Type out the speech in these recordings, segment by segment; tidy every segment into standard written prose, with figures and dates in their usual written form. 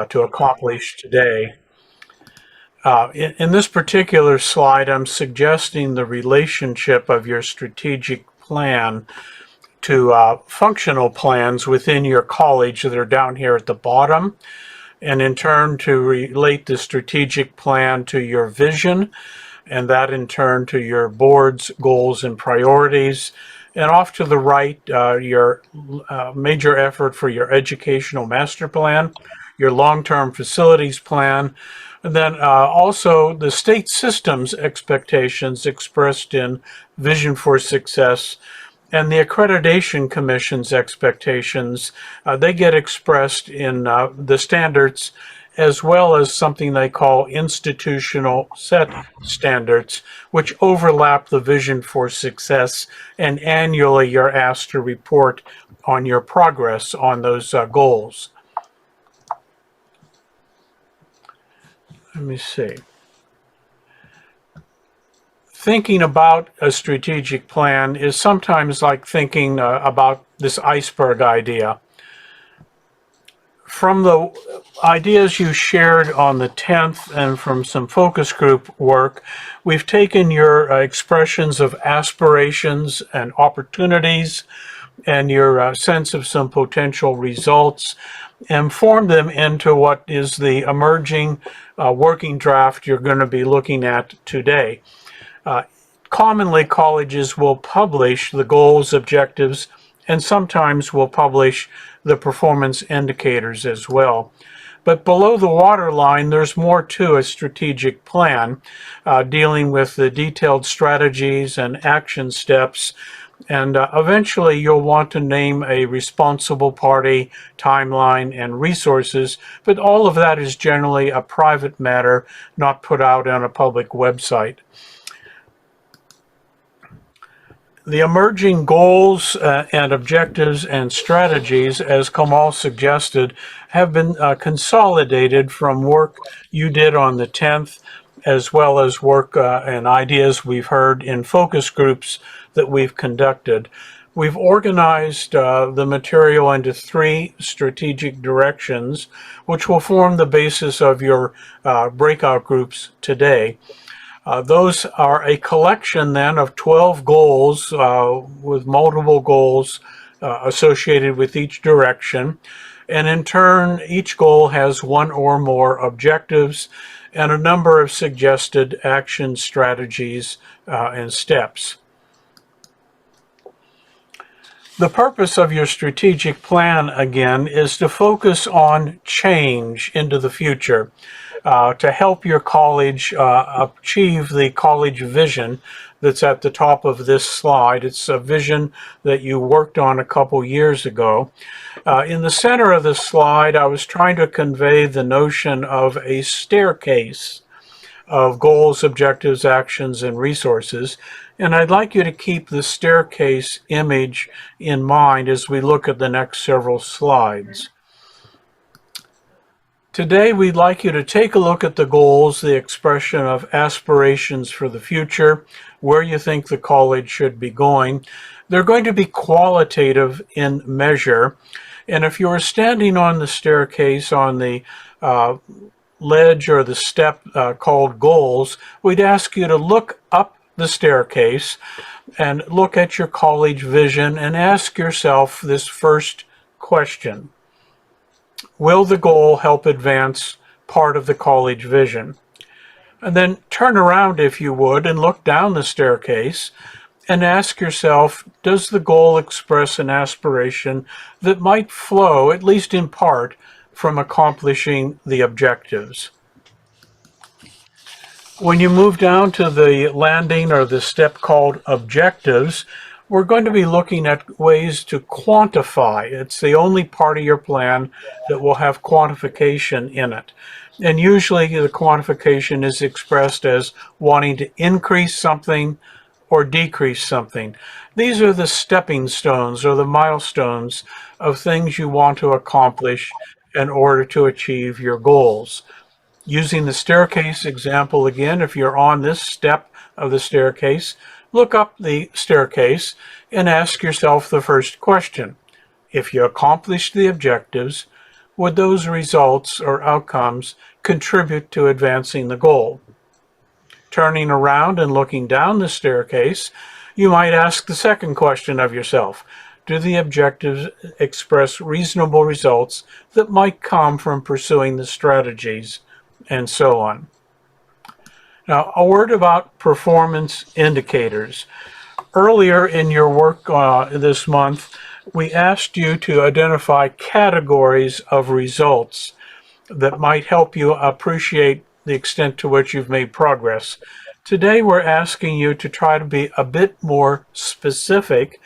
to accomplish today. In this particular slide, I'm suggesting the relationship of your strategic plan to functional plans within your college that are down here at the bottom, and in turn to relate the strategic plan to your vision, and that in turn to your board's goals and priorities. And off to the right, your major effort for your educational master plan, your long-term facilities plan, and then also the state system's expectations expressed in Vision for Success, and the Accreditation Commission's expectations. They get expressed in the standards, as well as something they call institutional set standards, which overlap the Vision for Success, and annually you're asked to report on your progress on those goals. Let me see. Thinking about a strategic plan is sometimes like thinking about this iceberg idea. From the ideas you shared on the 10th and from some focus group work, we've taken your expressions of aspirations and opportunities and your sense of some potential results and formed them into what is the emerging working draft you're going to be looking at today. Commonly, colleges will publish the goals, objectives, and sometimes will publish the performance indicators as well. But below the waterline, there's more to a strategic plan, dealing with the detailed strategies and action steps. And eventually, you'll want to name a responsible party, timeline, and resources. But all of that is generally a private matter, not put out on a public website. The emerging goals and objectives and strategies, as Kamal suggested, have been consolidated from work you did on the 10th, as well as work and ideas we've heard in focus groups that we've conducted. We've organized the material into 3 strategic directions, which will form the basis of your breakout groups today. Those are a collection then of 12 goals with multiple goals associated with each direction. And in turn, each goal has 1 or more objectives and a number of suggested action strategies and steps. The purpose of your strategic plan, again, is to focus on change into the future. To help your college achieve the college vision that's at the top of this slide. It's a vision that you worked on a couple years ago. In the center of the slide, I was trying to convey the notion of a staircase of goals, objectives, actions, and resources. And I'd like you to keep the staircase image in mind as we look at the next several slides. Today, we'd like you to take a look at the goals, the expression of aspirations for the future, where you think the college should be going. They're going to be qualitative in measure. And if you're standing on the staircase on the ledge or the step called goals, we'd ask you to look up the staircase and look at your college vision and ask yourself this first question. Will the goal help advance part of the college vision? And then turn around, if you would, and look down the staircase and ask yourself, does the goal express an aspiration that might flow, at least in part, from accomplishing the objectives? When you move down to the landing or the step called objectives, we're going to be looking at ways to quantify. It's the only part of your plan that will have quantification in it. And usually the quantification is expressed as wanting to increase something or decrease something. These are the stepping stones or the milestones of things you want to accomplish in order to achieve your goals. Using the staircase example again, if you're on this step of the staircase, look up the staircase and ask yourself the first question. If you accomplish the objectives, would those results or outcomes contribute to advancing the goal? Turning around and looking down the staircase, you might ask the second question of yourself. Do the objectives express reasonable results that might come from pursuing the strategies, and so on? Now, a word about performance indicators. Earlier in your work this month, we asked you to identify categories of results that might help you appreciate the extent to which you've made progress. Today, we're asking you to try to be a bit more specific,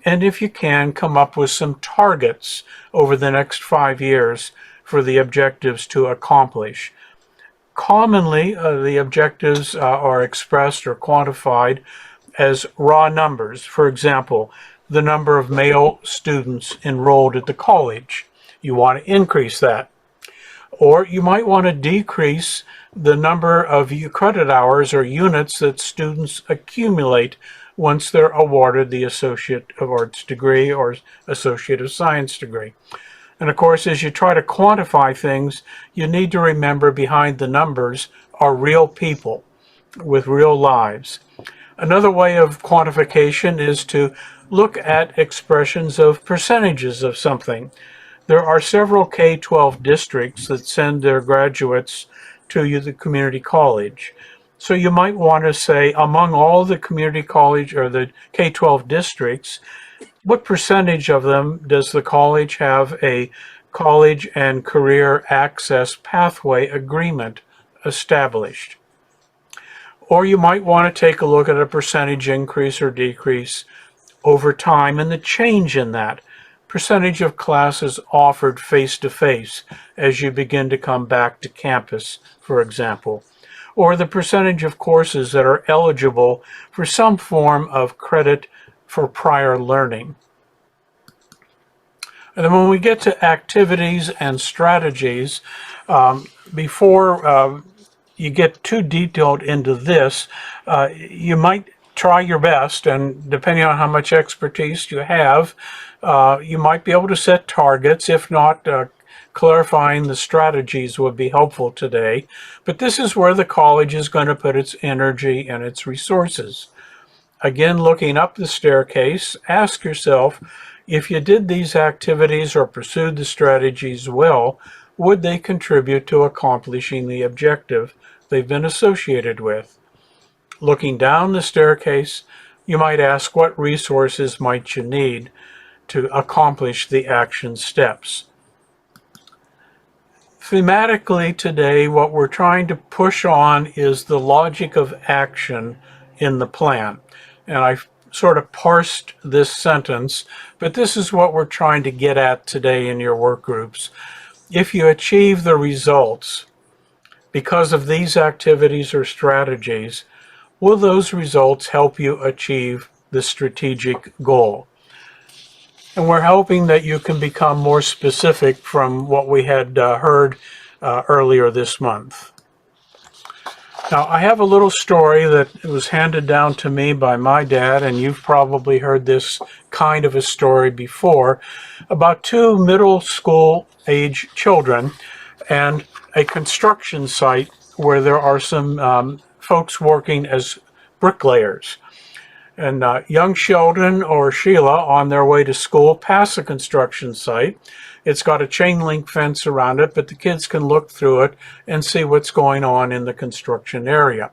and if you can, come up with some targets over the next 5 years for the objectives to accomplish. Commonly, the objectives are expressed or quantified as raw numbers. For example, the number of male students enrolled at the college. You want to increase that. Or you might want to decrease the number of credit hours or units that students accumulate once they're awarded the Associate of Arts degree or Associate of Science degree. And of course, as you try to quantify things, you need to remember behind the numbers are real people with real lives. Another way of quantification is to look at expressions of percentages of something. There are several K-12 districts that send their graduates to the community college. So you might want to say, among all the community college or the K-12 districts, what percentage of them does the college have a college and career access pathway agreement established? Or you might want to take a look at a percentage increase or decrease over time and the change in that. Percentage of classes offered face-to-face as you begin to come back to campus, for example. Or the percentage of courses that are eligible for some form of credit for prior learning. And then when we get to activities and strategies, before you get too detailed into this, you might try your best, and depending on how much expertise you have, you might be able to set targets. If not, clarifying the strategies would be helpful today. But this is where the college is going to put its energy and its resources. Again, looking up the staircase, ask yourself, if you did these activities or pursued the strategies well, would they contribute to accomplishing the objective they've been associated with? Looking down the staircase, you might ask, what resources might you need to accomplish the action steps? Thematically today, what we're trying to push on is the logic of action in the plan. And I sort of parsed this sentence, but this is what we're trying to get at today in your work groups. If you achieve the results because of these activities or strategies, will those results help you achieve the strategic goal? And we're hoping that you can become more specific from what we had heard earlier this month. Now, I have a little story that was handed down to me by my dad, and you've probably heard this kind of a story before, about two middle school age children and a construction site where there are some folks working as bricklayers. And young Sheldon or Sheila, on their way to school, pass a construction site. It's got a chain link fence around it, but the kids can look through it and see what's going on in the construction area.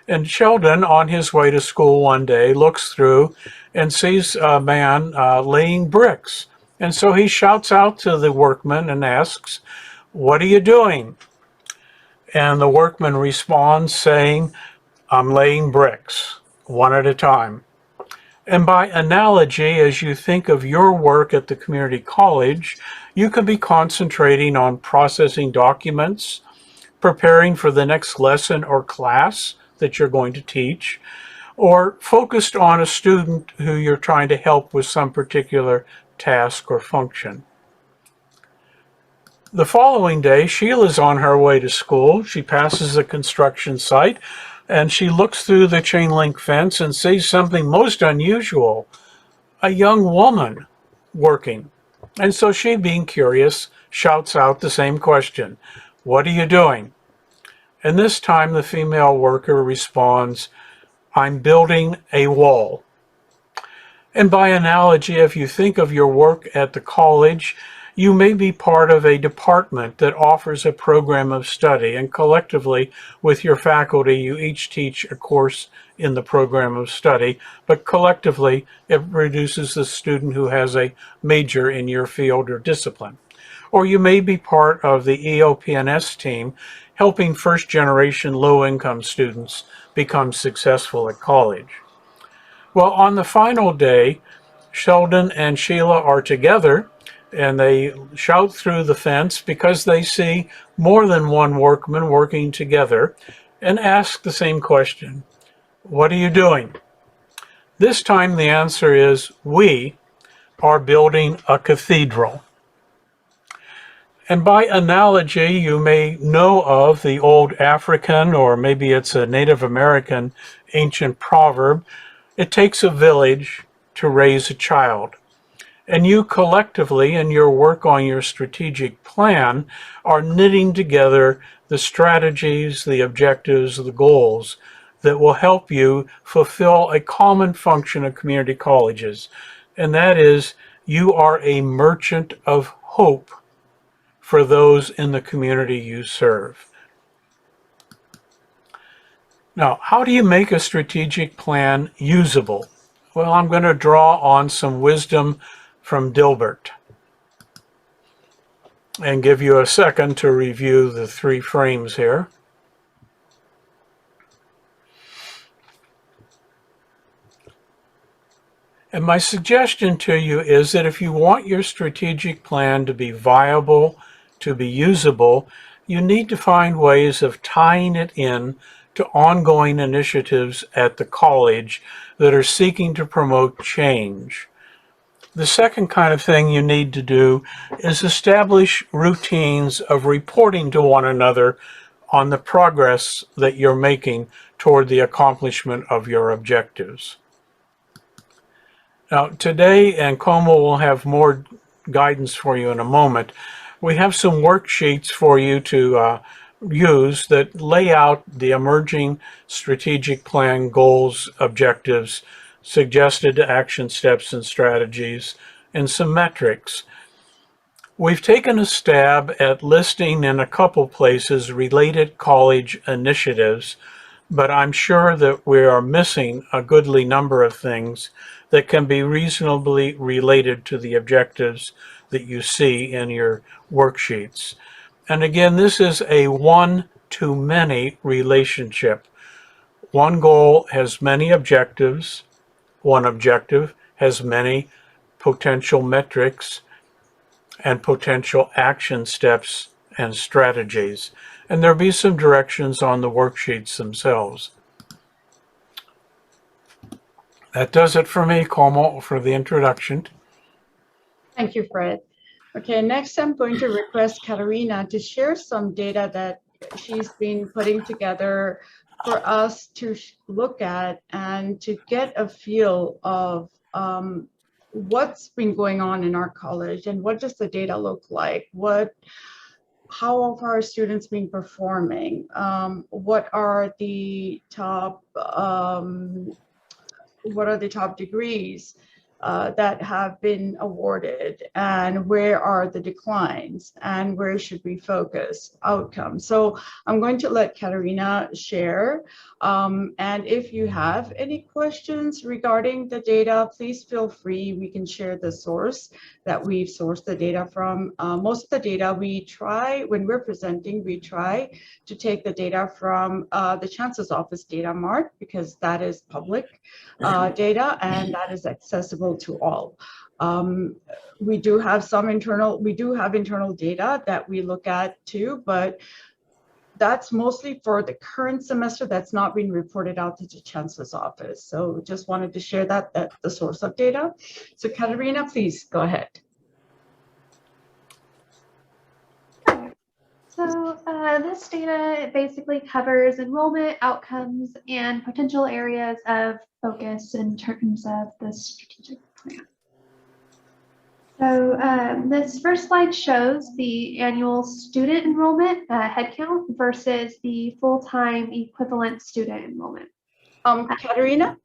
And Sheldon, on his way to school one day, looks through and sees a man laying bricks. And so he shouts out to the workman and asks, "What are you doing?" And the workman responds saying, "I'm laying bricks, one at a time." And by analogy, as you think of your work at the community college, you could be concentrating on processing documents, preparing for the next lesson or class that you're going to teach, or focused on a student who you're trying to help with some particular task or function. The following day, Sheila's on her way to school. She passes the construction site, and she looks through the chain link fence and sees something most unusual, a young woman working. And so she, being curious, shouts out the same question, "What are you doing?" And this time the female worker responds, "I'm building a wall." And by analogy, if you think of your work at the college, you may be part of a department that offers a program of study, and collectively with your faculty, you each teach a course in the program of study, but collectively it produces the student who has a major in your field or discipline. Or you may be part of the EOP&S team, helping first-generation low-income students become successful at college. Well, on the final day, Sheldon and Sheila are together and they shout through the fence because they see more than one workman working together and ask the same question, "What are you doing?" This time the answer is, "We are building a cathedral." And by analogy, you may know of the old African, or maybe it's a Native American ancient proverb, "It takes a village to raise a child." And you collectively, in your work on your strategic plan, are knitting together the strategies, the objectives, the goals that will help you fulfill a common function of community colleges. And that is, you are a merchant of hope for those in the community you serve. Now, how do you make a strategic plan usable? Well, I'm going to draw on some wisdom from Dilbert and give you a second to review the 3 frames here. And my suggestion to you is that if you want your strategic plan to be viable, to be usable, you need to find ways of tying it in to ongoing initiatives at the college that are seeking to promote change. The second kind of thing you need to do is establish routines of reporting to one another on the progress that you're making toward the accomplishment of your objectives. Now, today, and Como will have more guidance for you in a moment, we have some worksheets for you to use that lay out the emerging strategic plan goals, objectives, suggested action steps and strategies, and some metrics. We've taken a stab at listing in a couple places related college initiatives, but I'm sure that we are missing a goodly number of things that can be reasonably related to the objectives that you see in your worksheets. And again, this is a one-to-many relationship. One goal has many objectives. One objective has many potential metrics and potential action steps and strategies. And there'll be some directions on the worksheets themselves. That does it for me, Como, for the introduction. Thank you, Fred. Okay, next I'm going to request Katarina to share some data that she's been putting together for us to look at and to get a feel of what's been going on in our college and what does the data look like? How have our students been performing? What are the top degrees that have been awarded, and where are the declines, and where should we focus outcomes? So I'm going to let Katarina share. And if you have any questions regarding the data, please feel free. We can share the source that we've sourced the data from. Most of the data we try, when we're presenting, we try to take the data from the Chancellor's Office Data Mart, because that is public data and that is accessible to all. We do have internal data that we look at too, but that's mostly for the current semester. That's not been reported out to the Chancellor's Office. So just wanted to share that the source of data. So Katarina, please go ahead. So this data basically covers enrollment, outcomes, and potential areas of focus in terms of the strategic plan. So this first slide shows the annual student enrollment headcount versus the full-time equivalent student enrollment. Katerina,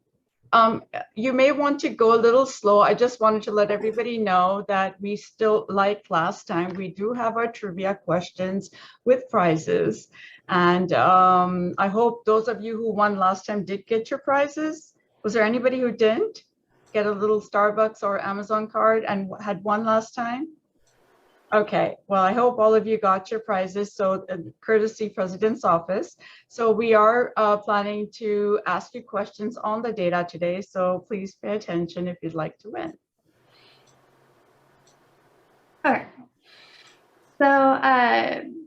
you may want to go a little slow. I just wanted to let everybody know that we still, like last time, we do have our trivia questions with prizes. And I hope those of you who won last time did get your prizes. Was there anybody who didn't get a little Starbucks or Amazon card and had won last time? Okay, well, I hope all of you got your prizes. So courtesy President's Office. So we are planning to ask you questions on the data today. So please pay attention if you'd like to win. All right. So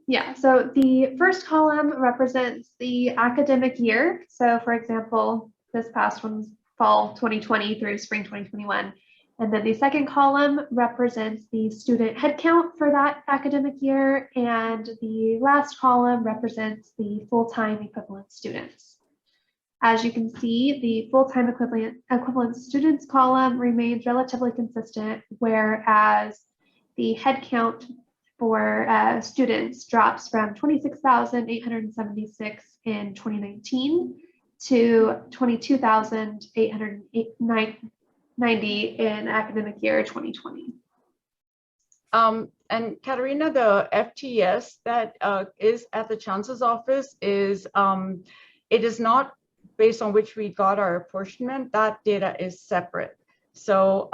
yeah, so the first column represents the academic year. So for example, this past one's fall 2020 through spring 2021. And then the second column represents the student headcount for that academic year. And the last column represents the full-time equivalent students. As you can see, the full-time equivalent students column remains relatively consistent, whereas the headcount for students drops from 26,876 in 2019 to 22,890 in academic year 2020. And Katerina, the FTS that is at the Chancellor's Office is, it is not based on which we got our apportionment. That data is separate. So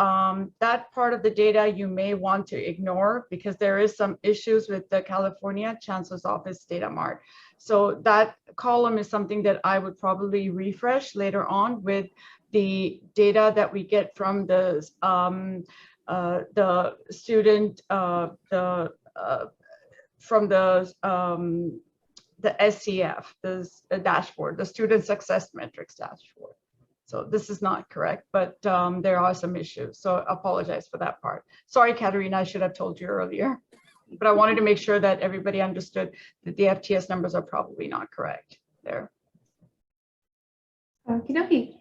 that part of the data you may want to ignore because there is some issues with the California Chancellor's Office data mart. So that column is something that I would probably refresh later on with the data that we get from the student, from the SCF, the dashboard, the Student Success Metrics dashboard. So this is not correct, but there are some issues. So I apologize for that part. Sorry, Katerina, I should have told you earlier, but I wanted to make sure that everybody understood that the FTS numbers are probably not correct there. Okie dokie.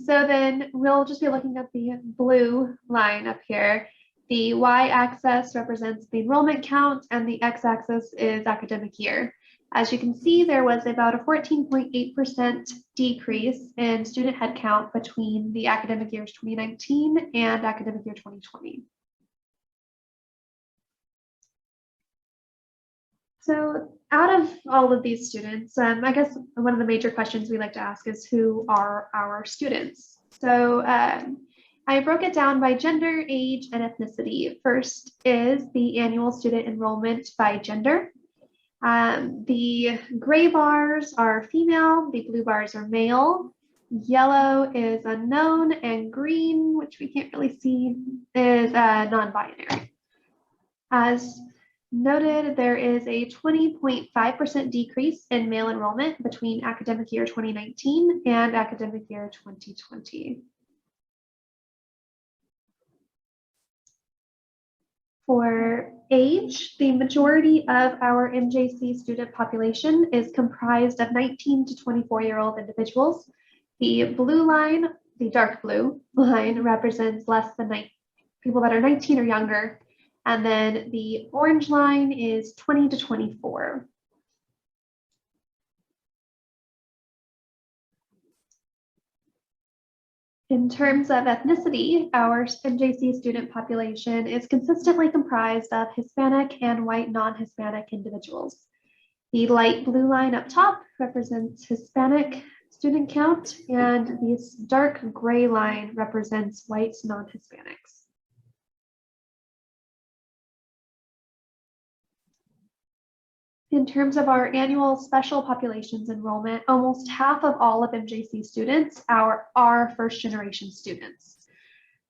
So then we'll just be looking at the blue line up here. The y-axis represents the enrollment count and the x-axis is academic year. As you can see, there was about a 14.8% decrease in student headcount between the academic years 2019 and academic year 2020. So out of all of these students, I guess one of the major questions we like to ask is who are our students? So I broke it down by gender, age, and ethnicity. First is the annual student enrollment by gender. The gray bars are female, the blue bars are male, yellow is unknown, and green, which we can't really see, is non-binary. As noted, there is a 20.5% decrease in male enrollment between academic year 2019 and academic year 2020. For age, the majority of our MJC student population is comprised of 19 to 24-year-old individuals. The blue line, the dark blue line, represents less than people that are 19 or younger. And then the orange line is 20 to 24. In terms of ethnicity, our MJC student population is consistently comprised of Hispanic and white non-Hispanic individuals. The light blue line up top represents Hispanic student count, and this dark gray line represents white non-Hispanics. In terms of our annual special populations enrollment, almost half of all of MJC students are first generation students.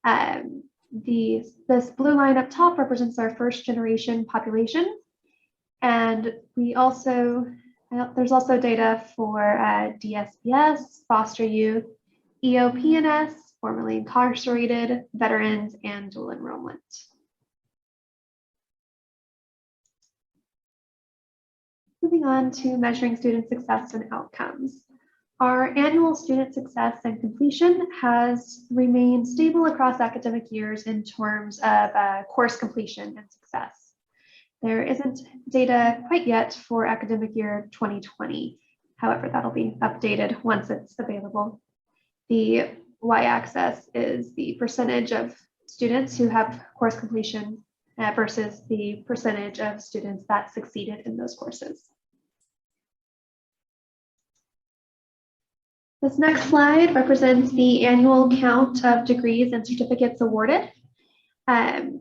This blue line up top represents our first generation population. And we also, there's also data for DSPS, foster youth, EOP&S, formerly incarcerated, veterans, and dual enrollment. Moving on to measuring student success and outcomes. Our annual student success and completion has remained stable across academic years in terms of course completion and success. There isn't data quite yet for academic year 2020. However, that'll be updated once it's available. The y-axis is the percentage of students who have course completion versus the percentage of students that succeeded in those courses. This next slide represents the annual count of degrees and certificates awarded. As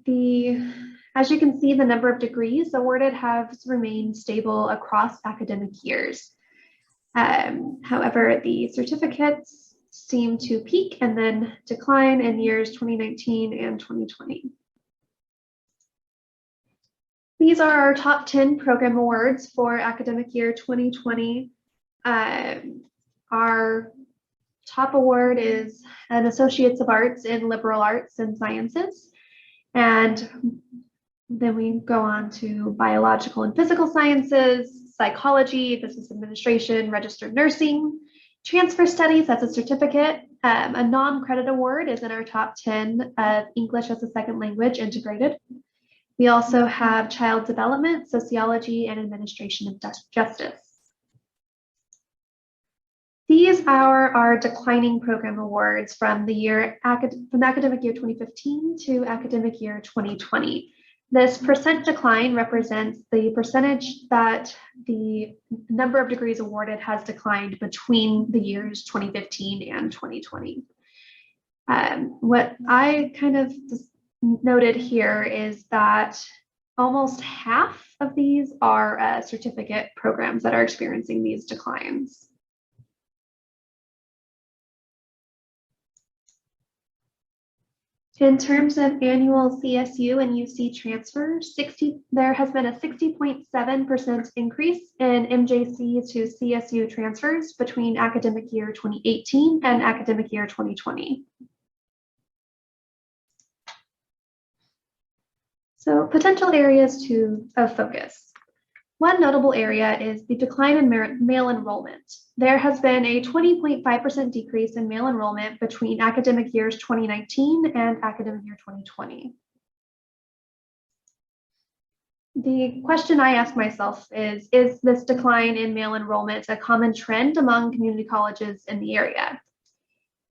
you can see, the number of degrees awarded has remained stable across academic years. However, the certificates seem to peak and then decline in years 2019 and 2020. These are our top 10 program awards for academic year 2020. Our top award is an Associates of Arts in Liberal Arts and Sciences. And then we go on to Biological and Physical Sciences, Psychology, Business Administration, Registered Nursing, Transfer Studies, that's a certificate. A non-credit award is in our top 10 of English as a Second Language integrated. We also have Child Development, Sociology, and Administration of Justice. These are our declining program awards from the academic year 2015 to academic year 2020. This percent decline represents the percentage that the number of degrees awarded has declined between the years 2015 and 2020. What I kind of noted here is that almost half of these are certificate programs that are experiencing these declines. In terms of annual CSU and UC transfers, there has been a 60.7% increase in MJC to CSU transfers between academic year 2018 and academic year 2020. So potential areas of focus. One notable area is the decline in male enrollment. There has been a 20.5% decrease in male enrollment between academic years 2019 and academic year 2020. The question I ask myself is this decline in male enrollment a common trend among community colleges in the area?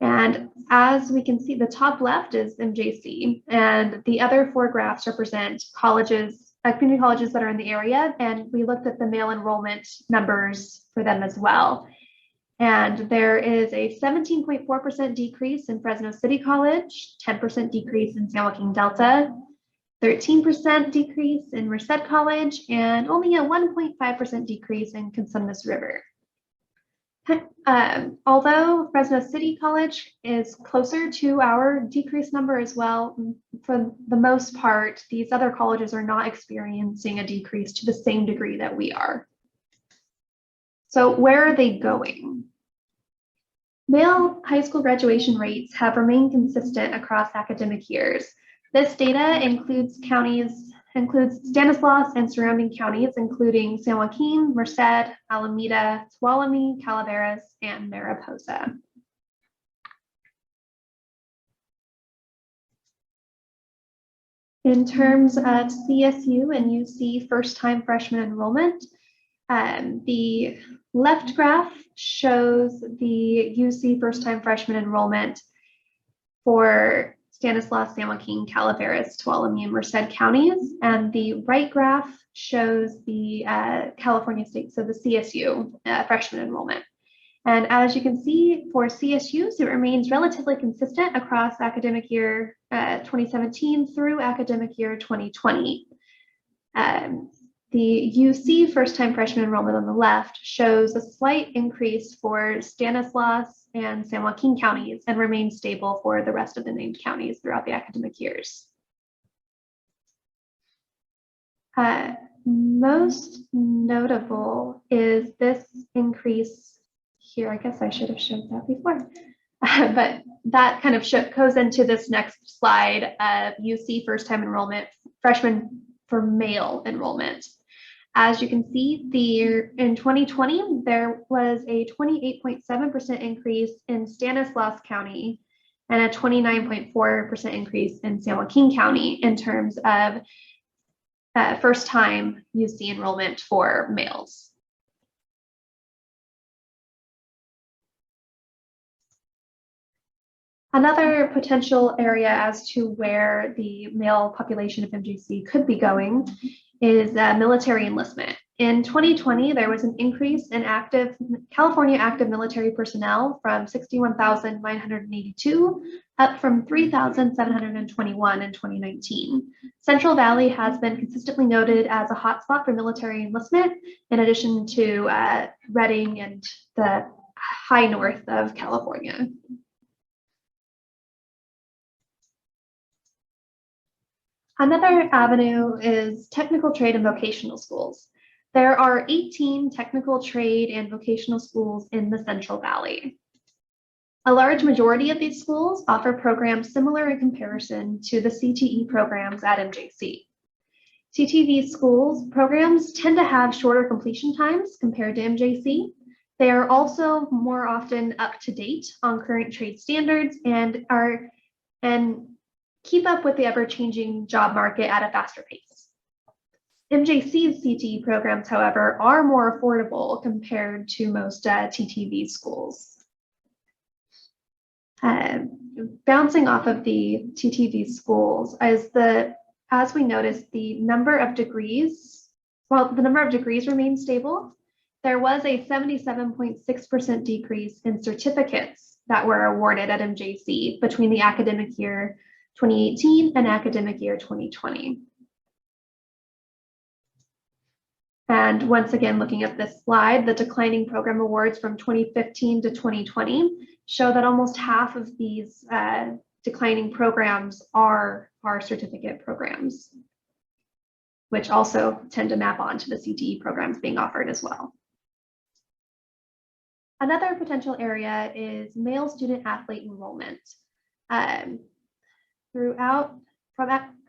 And as we can see, the top left is MJC, and the other four graphs represent colleges, community colleges that are in the area, and we looked at the male enrollment numbers for them as well. And there is a 17.4% decrease in Fresno City College, 10% decrease in San Joaquin Delta, 13% decrease in Merced College, and only a 1.5% decrease in Cosumnes River. Although Fresno City College is closer to our decreased number as well, for the most part, these other colleges are not experiencing a decrease to the same degree that we are. So where are they going? Male high school graduation rates have remained consistent across academic years. This data includes Stanislaus and surrounding counties, including San Joaquin, Merced, Alameda, Tuolumne, Calaveras, and Mariposa. In terms of CSU and UC first-time freshman enrollment, the left graph shows the UC first-time freshman enrollment for Stanislaus, San Joaquin, Calaveras, Tuolumne, and Merced counties, and the right graph shows the California State, so the CSU freshman enrollment. And as you can see, for CSUs, it remains relatively consistent across academic year 2017 through academic year 2020. The UC first-time freshman enrollment on the left shows a slight increase for Stanislaus and San Joaquin counties and remains stable for the rest of the named counties throughout the academic years. Most notable is this increase here. I guess I should have showed that before, but that kind of goes into this next slide of UC first-time enrollment, freshman for male enrollment. As you can see, in 2020, there was a 28.7% increase in Stanislaus County and a 29.4% increase in San Joaquin County in terms of first-time UC enrollment for males. Another potential area as to where the male population of MJC could be going is military enlistment. In 2020, there was an increase in California active military personnel from 61,982 up from 3,721 in 2019. Central Valley has been consistently noted as a hotspot for military enlistment, in addition to Redding and the high north of California. Another avenue is technical trade and vocational schools. There are 18 technical trade and vocational schools in the Central Valley. A large majority of these schools offer programs similar in comparison to the CTE programs at MJC. CTV schools programs tend to have shorter completion times compared to MJC. They are also more often up to date on current trade standards and keep up with the ever-changing job market at a faster pace. MJC's CTE programs, however, are more affordable compared to most TTV schools. Bouncing off of the TTV schools, as we noticed, the number of degrees remained stable. There was a 77.6% decrease in certificates that were awarded at MJC between the academic year 2018 and academic year 2020. And once again, looking at this slide, the declining program awards from 2015 to 2020 show that almost half of these declining programs are certificate programs, which also tend to map onto the CTE programs being offered as well. Another potential area is male student athlete enrollment. From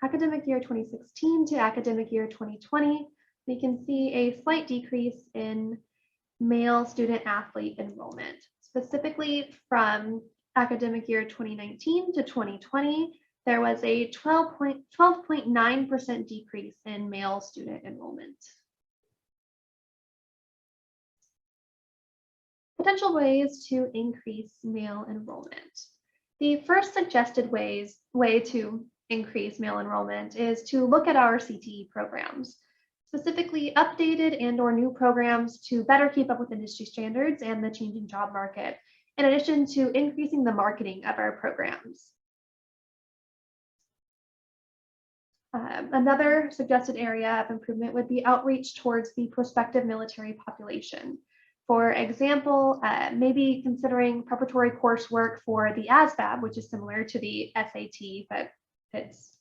academic year 2016 to academic year 2020, we can see a slight decrease in male student athlete enrollment. Specifically from academic year 2019 to 2020, there was a 12.9% decrease in male student enrollment. Potential ways to increase male enrollment. The first suggested way to increase male enrollment is to look at our CTE programs, specifically updated and/or new programs to better keep up with industry standards and the changing job market, in addition to increasing the marketing of our programs. Another suggested area of improvement would be outreach towards the prospective military population. For example, maybe considering preparatory coursework for the ASVAB, which is similar to the SAT, but it's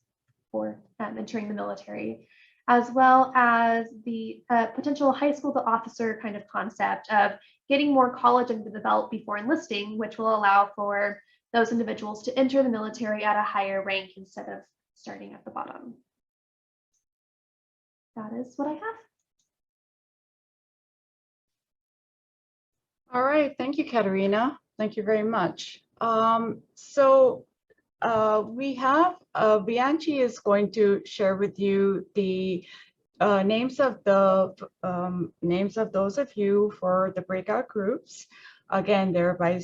for entering the military, as well as the potential high school to officer kind of concept of getting more college under the belt before enlisting, which will allow for those individuals to enter the military at a higher rank instead of starting at the bottom. That is what I have. All right, thank you, Katerina. Thank you very much. We have Bianchi is going to share with you the names of those of you for the breakout groups. Again, they're by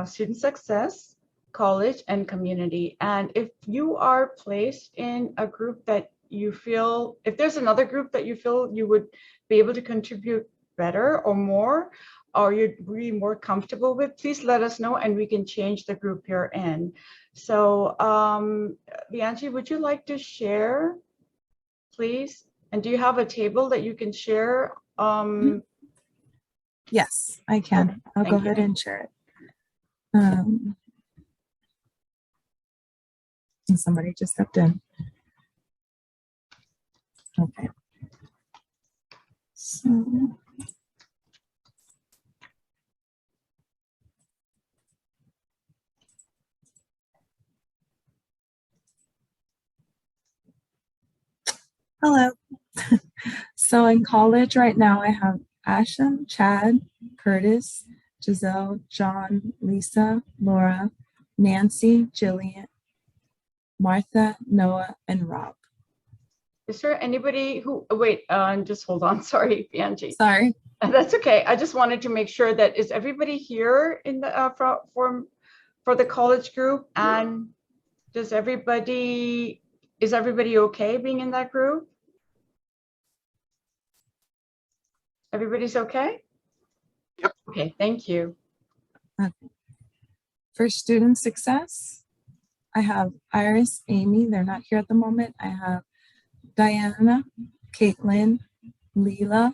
student success, college, and community. And if you are placed in a group that you feel, if there's another group that you feel you would be able to contribute better or more, or you'd be more comfortable with, please let us know and we can change the group you're in. So Bianchi, would you like to share, please? And do you have a table that you can share? Yes, I can. I'll go ahead and share it. And somebody just stepped in. Okay. So hello. So in college right now, I have Asham, Chad, Curtis, Giselle, John, Lisa, Laura, Nancy, Jillian, Martha, Noah, and Rob. Is there anybody who, wait, just hold on, sorry, Angie. Sorry. That's okay. I just wanted to make sure that, is everybody here in the, for the college group? And is everybody okay being in that group? Everybody's okay? Yep. Okay, thank you. Okay. For student success, I have Iris, Amy, they're not here at the moment. I have Diana, Caitlin, Leela,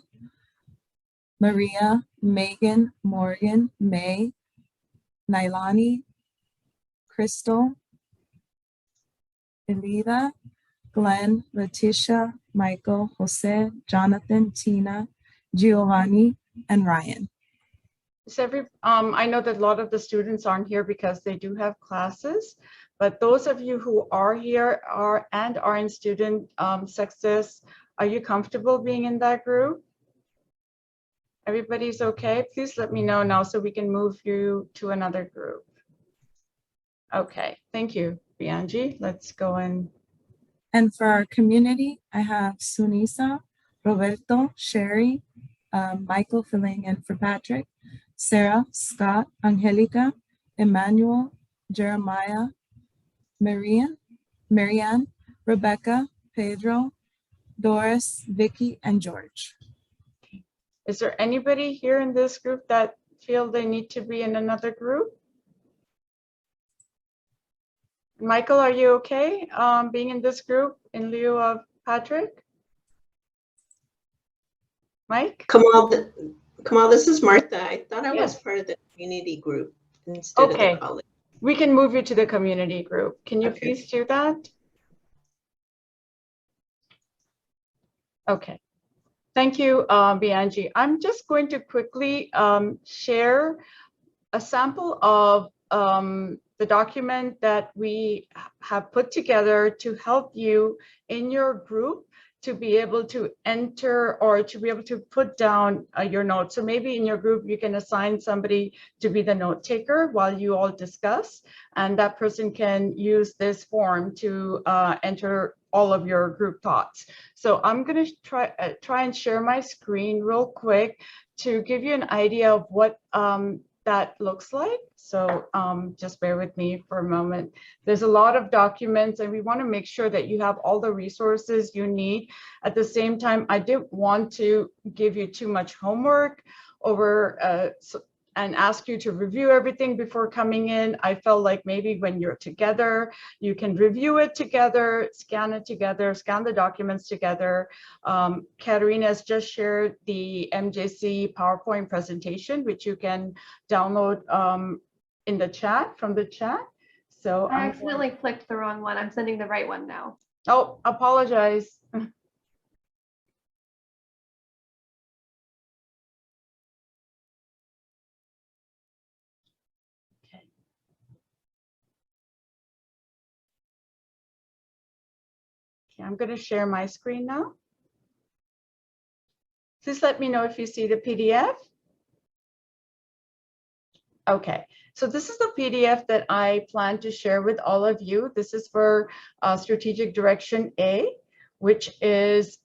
Maria, Megan, Morgan, May, Nailani, Crystal, Elida, Glenn, Letitia, Michael, Jose, Jonathan, Tina, Giovanni, and Ryan. I know that a lot of the students aren't here because they do have classes, but those of you who are here are in student success, are you comfortable being in that group? Everybody's okay? Please let me know now so we can move you to another group. Okay, thank you, Bianji. Let's go in. And for our community, I have Sunisa, Roberto, Sherry, Michael filling in for Patrick, Sarah, Scott, Angelica, Emmanuel, Jeremiah, Marianne, Rebecca, Pedro, Doris, Vicky, and George. Is there anybody here in this group that feel they need to be in another group? Michael, are you okay being in this group in lieu of Patrick? Mike? Kamal, this is Martha. I thought I was Yes. part of the community group instead of Okay. the college. We can move you to the community group. Can you Okay. please do that? Okay. Thank you, Bianji. I'm just going to quickly share a sample of the document that we have put together to help you in your group to be able to enter or to be able to put down your notes. So maybe in your group, you can assign somebody to be the note taker while you all discuss, and that person can use this form to enter all of your group thoughts. So I'm going to try and share my screen real quick to give you an idea of what that looks like. So just bear with me for a moment. There's a lot of documents and we want to make sure that you have all the resources you need. At the same time, I didn't want to give you too much homework over and ask you to review everything before coming in. I felt like maybe when you're together, you can review it together, scan the documents together. Katerina has just shared the MJC PowerPoint presentation, which you can download in the chat, from the chat. So I accidentally clicked the wrong one. I'm sending the right one now. Oh, apologize. Okay, I'm going to share my screen now. Please let me know if you see the PDF. Okay, so this is the PDF that I plan to share with all of you. This is for Strategic Direction A, which is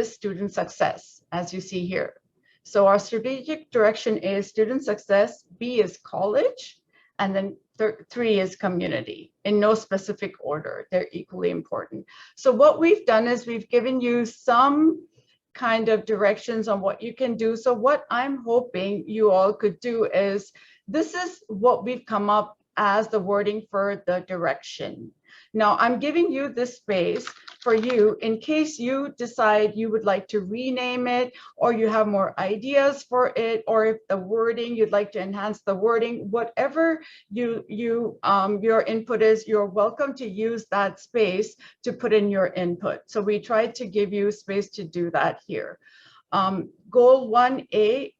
student success, as you see here. So our Strategic Direction A is student success, B is college, and then 3 is community, in no specific order. They're equally important. So what we've done is we've given you some kind of directions on what you can do. So what I'm hoping you all could do is, this is what we've come up as the wording for the direction. Now I'm giving you this space for you in case you decide you would like to rename it, or you have more ideas for it, or if the wording, you'd like to enhance the wording, whatever your input is, you're welcome to use that space to put in your input. So we tried to give you space to do that here. Goal 1A,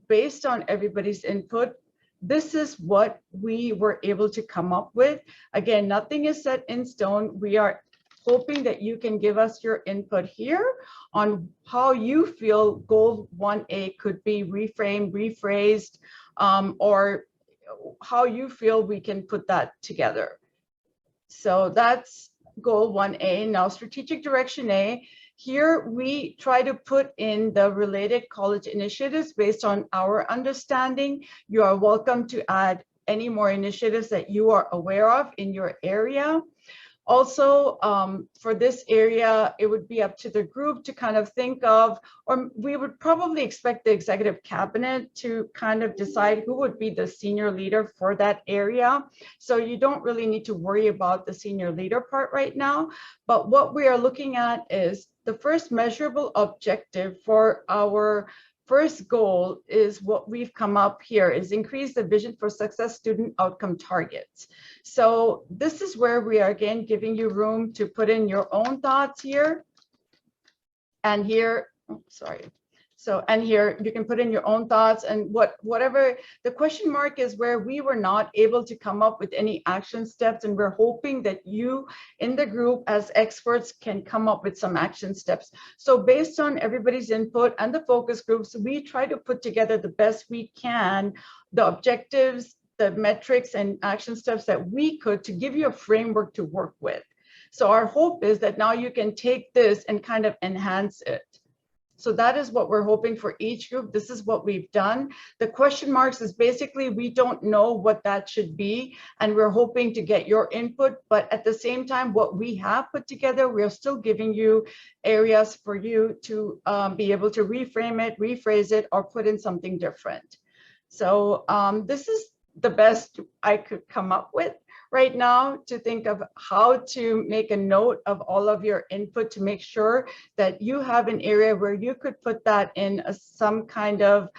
based on everybody's input, this is what we were able to come up with. Again, nothing is set in stone. We are hoping that you can give us your input here on how you feel goal 1A could be reframed, rephrased, or how you feel we can put that together. So that's goal 1A. Now, strategic direction A. Here we try to put in the related college initiatives based on our understanding. You are welcome to add any more initiatives that you are aware of in your area. Also, for this area, it would be up to the group to kind of think of, or we would probably expect the executive cabinet to kind of decide who would be the senior leader for that area. So you don't really need to worry about the senior leader part right now. But what we are looking at is the first measurable objective for our first goal is what we've come up here is increase the vision for success student outcome targets. So this is where we are again giving you room to put in your own thoughts here. And here, oh, sorry. So, and here you can put in your own thoughts and whatever the question mark is where we were not able to come up with any action steps. And we're hoping that you in the group as experts can come up with some action steps. So based on everybody's input and the focus groups, we try to put together the best we can, the objectives, the metrics and action steps that we could to give you a framework to work with. So our hope is that now you can take this and kind of enhance it. So that is what we're hoping for each group. This is what we've done. The question marks is basically, we don't know what that should be, and we're hoping to get your input. But at the same time, what we have put together, we're still giving you areas for you to be able to reframe it, rephrase it, or put in something different. So this is the best I could come up with right now to think of how to make a note of all of your input to make sure that you have an area where you could put that in some kind of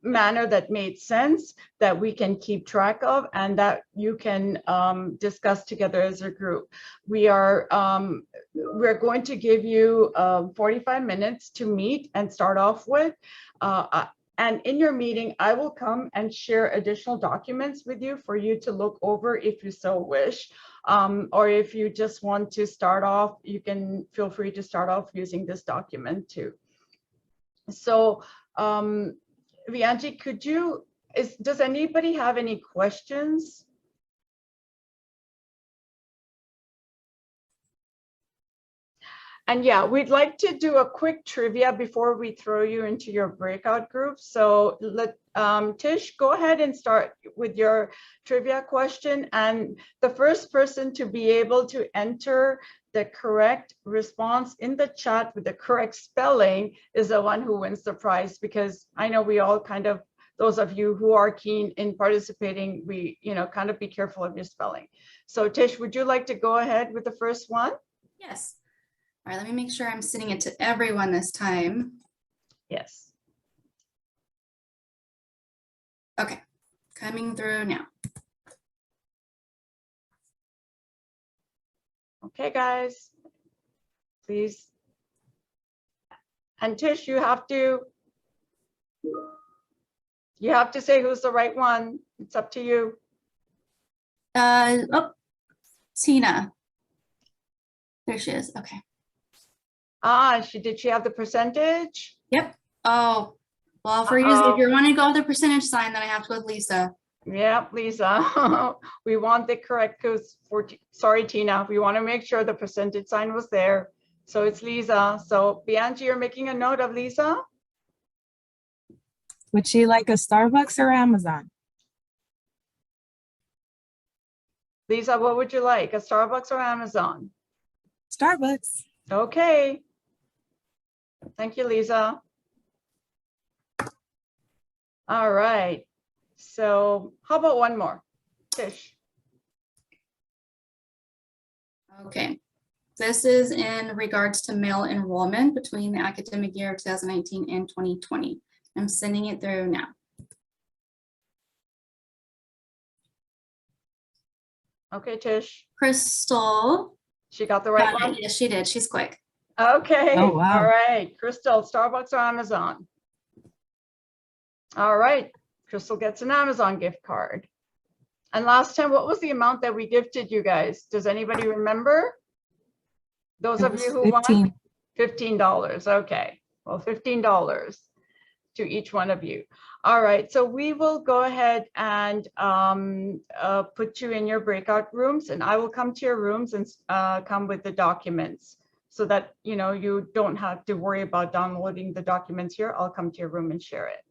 manner that made sense, that we can keep track of, and that you can discuss together as a group. We're going to give you 45 minutes to meet and start off with. And in your meeting, I will come and share additional documents with you for you to look over if you so wish. Or if you just want to start off, you can feel free to start off using this document too. So Vianji, does anybody have any questions? And yeah, we'd like to do a quick trivia before we throw you into your breakout group. So Tish, go ahead and start with your trivia question. And the first person to be able to enter the correct response in the chat with the correct spelling is the one who wins the prize, because I know we all kind of, those of you who are keen in participating, we, kind of be careful of your spelling. So Tish, would you like to go ahead with the first one? Yes. All right, let me make sure I'm sending it to everyone this time. Yes. Okay, coming through now. Okay, guys, please. And Tish, you have to say who's the right one. It's up to you. Oh, Tina. There she is. Okay. Did she have the percentage? Yep. Oh, well, if you're wanting to go with the percentage sign, then I have to go with Lisa. Yeah, Lisa. We want the correct, sorry, Tina, we want to make sure the percentage sign was there. So it's Lisa. So Bianchi, you're making a note of Lisa? Would she like a Starbucks or Amazon? Lisa, what would you like? A Starbucks or Amazon? Starbucks. Okay. Thank you, Lisa. All right. So how about one more? Tish. Okay. This is in regards to male enrollment between the academic year 2019 and 2020. I'm sending it through now. Okay, Tish. Crystal. She got the right one? Yes, she did. She's quick. Okay. Oh, wow. All right. Crystal, Starbucks or Amazon? All right. Crystal gets an Amazon gift card. And last time, what was the amount that we gifted you guys? Does anybody remember? Those It of was you who won? 15. $15. Okay, well, $15 to each one of you. All right, so we will go ahead and put you in your breakout rooms, and I will come to your rooms and come with the documents so that you don't have to worry about downloading the documents here. I'll come to your room and share it.